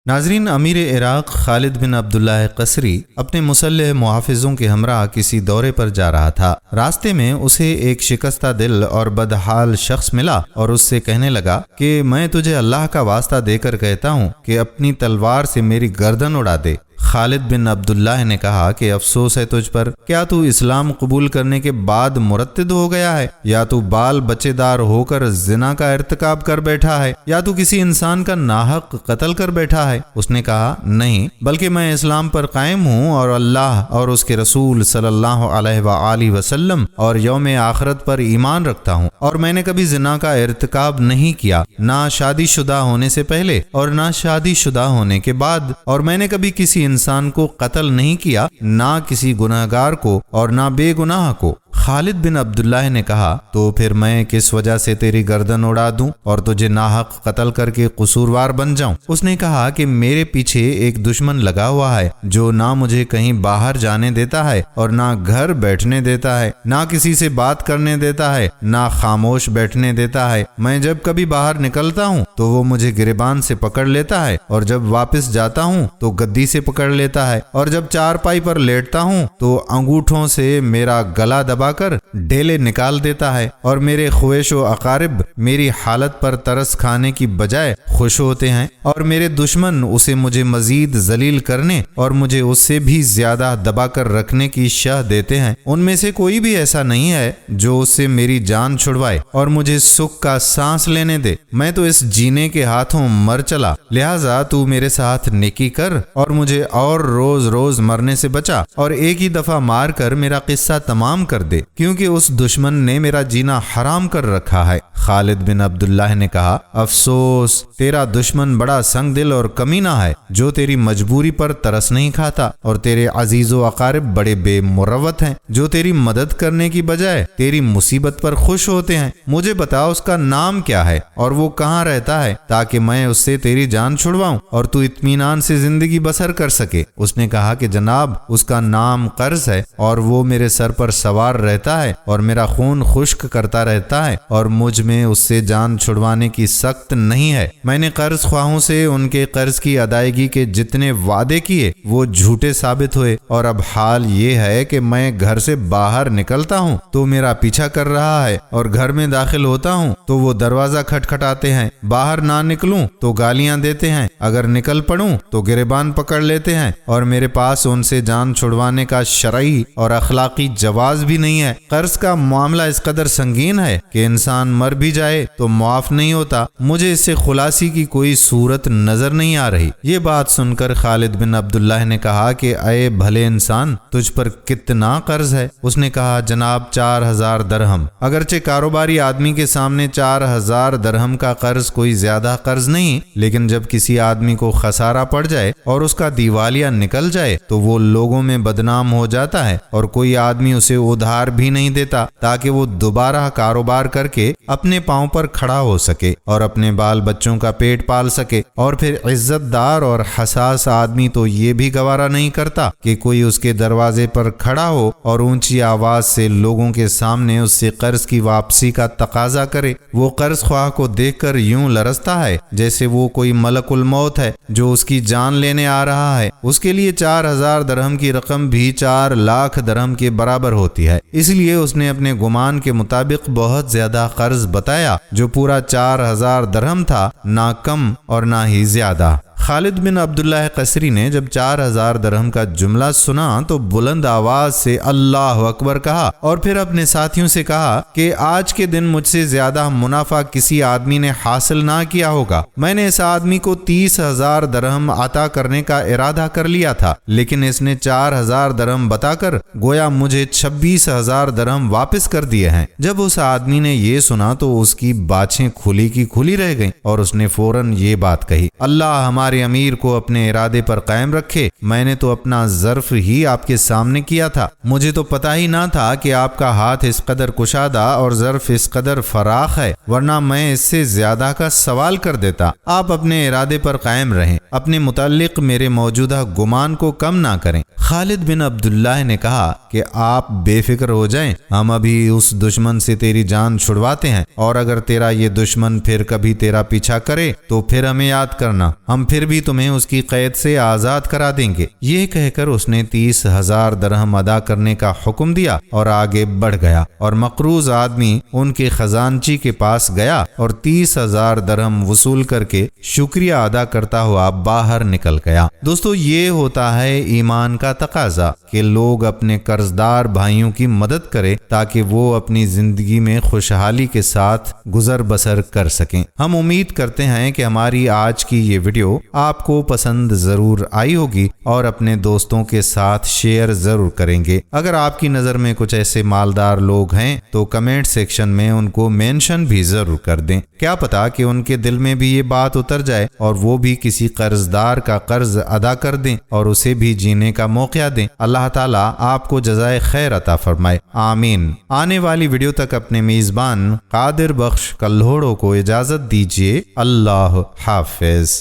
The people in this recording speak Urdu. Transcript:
ناظرین، امیر عراق خالد بن عبداللہ قسری اپنے مسلح محافظوں کے ہمراہ کسی دورے پر جا رہا تھا۔ راستے میں اسے ایک شکستہ دل اور بدحال شخص ملا اور اس سے کہنے لگا کہ میں تجھے اللہ کا واسطہ دے کر کہتا ہوں کہ اپنی تلوار سے میری گردن اڑا دے۔ خالد بن عبداللہ نے کہا کہ افسوس ہے تجھ پر، کیا تو اسلام قبول کرنے کے بعد مرتد ہو گیا ہے، یا تو بال بچے دار ہو کر زنا کا ارتکاب کر بیٹھا ہے، یا تو کسی انسان کا ناحق قتل کر بیٹھا ہے؟ اس نے کہا نہیں، بلکہ میں اسلام پر قائم ہوں اور اللہ اور اس کے رسول صلی اللہ علیہ وآلہ وسلم اور یوم آخرت پر ایمان رکھتا ہوں، اور میں نے کبھی زنا کا ارتکاب نہیں کیا، نہ شادی شدہ ہونے سے پہلے اور نہ شادی شدہ ہونے کے بعد، اور میں نے کبھی کسی انسان کو قتل نہیں کیا، نہ کسی گناہگار کو اور نہ بے گناہ کو۔ خالد بن عبداللہ نے کہا تو پھر میں کس وجہ سے تیری گردن اڑا دوں اور تجھے ناحق قتل کر کے قصوروار بن جاؤں؟ اس نے کہا کہ میرے پیچھے ایک دشمن لگا ہوا ہے جو نہ مجھے کہیں باہر جانے دیتا ہے اور نہ گھر بیٹھنے دیتا ہے، نہ کسی سے بات کرنے دیتا ہے، نہ خاموش بیٹھنے دیتا ہے۔ میں جب کبھی باہر نکلتا ہوں تو وہ مجھے گریبان سے پکڑ لیتا ہے، اور جب واپس جاتا ہوں تو گدی سے پکڑ لیتا ہے، اور جب چارپائی پر لیٹتا ہوں تو انگوٹھوں سے میرا گلا دبا کر ڈیلے نکال دیتا ہے، اور میرے خویش و اقارب میری حالت پر ترس کھانے کی بجائے خوش ہوتے ہیں، اور میرے دشمن اسے مجھے مزید ذلیل کرنے اور مجھے اس سے بھی زیادہ دبا کر رکھنے کی شہ دیتے ہیں۔ ان میں سے کوئی بھی ایسا نہیں ہے جو اس سے میری جان چھڑوائے اور مجھے سکھ کا سانس لینے دے۔ میں تو اس جینے کے ہاتھوں مر چلا، لہٰذا تو میرے ساتھ نیکی کر اور مجھے اور روز روز مرنے سے بچا، اور ایک ہی دفعہ مار کر میرا قصہ تمام کر دے، کیونکہ اس دشمن نے میرا جینا حرام کر رکھا ہے۔ خالد بن عبداللہ نے کہا افسوس، تیرا دشمن بڑا سنگ دل اور کمینہ ہے جو تیری مجبوری پر ترس نہیں کھاتا، اور تیرے عزیز و اقارب بڑے بے مروت ہیں جو تیری مدد کرنے کی بجائے تیری مصیبت پر خوش ہوتے ہیں۔ مجھے بتا اس کا نام کیا ہے اور وہ کہاں رہتا ہے تاکہ میں اس سے تیری جان چھڑواؤں اور تو اطمینان سے زندگی بسر کر سکے۔ اس نے کہا کہ جناب، اس کا نام قرض ہے، اور وہ میرے سر پر سوار رہتا ہے اور میرا خون خشک کرتا رہتا ہے، اور مجھ میں اس سے جان چھڑوانے کی سخت نہیں ہے۔ میں نے قرض خواہوں سے ان کے قرض کی ادائیگی کے جتنے وعدے کیے وہ جھوٹے ثابت ہوئے، اور اب حال یہ ہے کہ میں گھر سے باہر نکلتا ہوں تو میرا پیچھا کر رہا ہے، اور گھر میں داخل ہوتا ہوں تو وہ دروازہ کھٹکھٹاتے ہیں، باہر نہ نکلوں تو گالیاں دیتے ہیں، اگر نکل پڑوں تو گریبان پکڑ لیتے ہیں، اور میرے پاس ان سے جان چھڑوانے کا شرعی اور اخلاقی جواز بھی نہیں ہے۔ قرض کا معاملہ اس قدر سنگین ہے کہ انسان مر بھی جائے تو معاف نہیں ہوتا۔ مجھے اس سے خلاصی کی کوئی صورت نظر نہیں آ رہی۔ یہ بات سن کر خالد بن عبداللہ نے کہا کہ اے بھلے انسان، تجھ پر کتنا قرض ہے؟ اس نے کہا جناب 4000 درہم۔ اگرچہ کاروباری آدمی کے سامنے 4000 درہم کا قرض کوئی زیادہ قرض نہیں، لیکن جب کسی آدمی کو خسارہ پڑ جائے اور اس کا دیوالیہ نکل جائے تو وہ لوگوں میں بدنام ہو جاتا ہے، اور کوئی آدمی اسے ادھار بھی نہیں دیتا تاکہ وہ دوبارہ کاروبار کر کے اپنے پاؤں پر کھڑا ہو سکے اور اپنے بال بچوں کا پیٹ پال سکے۔ اور پھر عزت دار اور حساس آدمی تو یہ بھی گوارا نہیں کرتا کہ کوئی اس کے دروازے پر کھڑا ہو اور اونچی آواز سے لوگوں کے سامنے اس سے قرض کی واپسی کا تقاضا کرے۔ وہ قرض خواہ کو دیکھ کر یوں لرزتا ہے جیسے وہ کوئی ملک الموت ہے جو اس کی جان لینے آ رہا ہے۔ اس کے لیے 4000 درہم کی رقم بھی 4 لاکھ درہم کے برابر ہوتی ہے، اس لیے اس نے اپنے گمان کے مطابق بہت زیادہ قرض بتایا جو پورا 4000 درہم تھا، نہ کم اور نہ ہی زیادہ۔ خالد بن عبداللہ قسری نے جب 4000 درہم کا جملہ سنا تو بلند آواز سے اللہ اکبر کہا، اور پھر اپنے ساتھیوں سے کہا کہ آج کے دن مجھ سے زیادہ منافع کسی آدمی نے حاصل نہ کیا ہوگا۔ میں نے اس آدمی کو 30,000 درہم عطا کرنے کا ارادہ کر لیا تھا، لیکن اس نے 4000 درہم بتا کر گویا مجھے 26,000 درہم واپس کر دیے ہیں۔ جب اس آدمی نے یہ سنا تو اس کی باچھیں کھلی کی کھلی رہ گئیں، اور اس نے فوراً یہ بات کہی، اللہ ہمارے امیر کو اپنے ارادے پر قائم رکھے، میں نے تو اپنا ظرف ہی آپ کے سامنے کیا تھا، مجھے تو پتہ ہی نہ تھا کہ آپ کا ہاتھ اس قدر کشادہ اور ظرف اس قدر فراخ ہے، ورنہ میں اس سے زیادہ کا سوال کر دیتا۔ آپ اپنے ارادے پر قائم رہیں، اپنے متعلق میرے موجودہ گمان کو کم نہ کریں۔ خالد بن عبداللہ نے کہا کہ آپ بے فکر ہو جائیں، ہم ابھی اس دشمن سے تیری جان چھڑواتے ہیں، اور اگر تیرا یہ دشمن پھر کبھی تیرا پیچھا کرے تو پھر ہمیں یاد کرنا، ہم پھر پھر بھی تمہیں اس کی قید سے آزاد کرا دیں گے۔ یہ کہہ کر اس نے 30,000 درہم ادا کرنے کا حکم دیا اور آگے بڑھ گیا، اور مقروض آدمی ان کے خزانچی کے پاس گیا اور 30,000 درہم وصول کر کے شکریہ ادا کرتا ہوا باہر نکل گیا۔ دوستو، یہ ہوتا ہے ایمان کا تقاضا کہ لوگ اپنے قرضدار بھائیوں کی مدد کریں تاکہ وہ اپنی زندگی میں خوشحالی کے ساتھ گزر بسر کر سکیں۔ ہم امید کرتے ہیں کہ ہماری آج کی یہ ویڈیو آپ کو پسند ضرور آئی ہوگی اور اپنے دوستوں کے ساتھ شیئر ضرور کریں گے۔ اگر آپ کی نظر میں کچھ ایسے مالدار لوگ ہیں تو کمنٹ سیکشن میں ان کو مینشن بھی ضرور کر دیں۔ کیا پتا کہ ان کے دل میں بھی یہ بات اتر جائے اور وہ بھی کسی قرضدار کا قرض ادا کر دیں اور اسے بھی جینے کا موقع دیں۔ اللہ تعالیٰ آپ کو جزائے خیر عطا فرمائے، آمین۔ آنے والی ویڈیو تک اپنے میزبان قادر بخش کلہوڑوں کو اجازت دیجیے۔ اللہ حافظ۔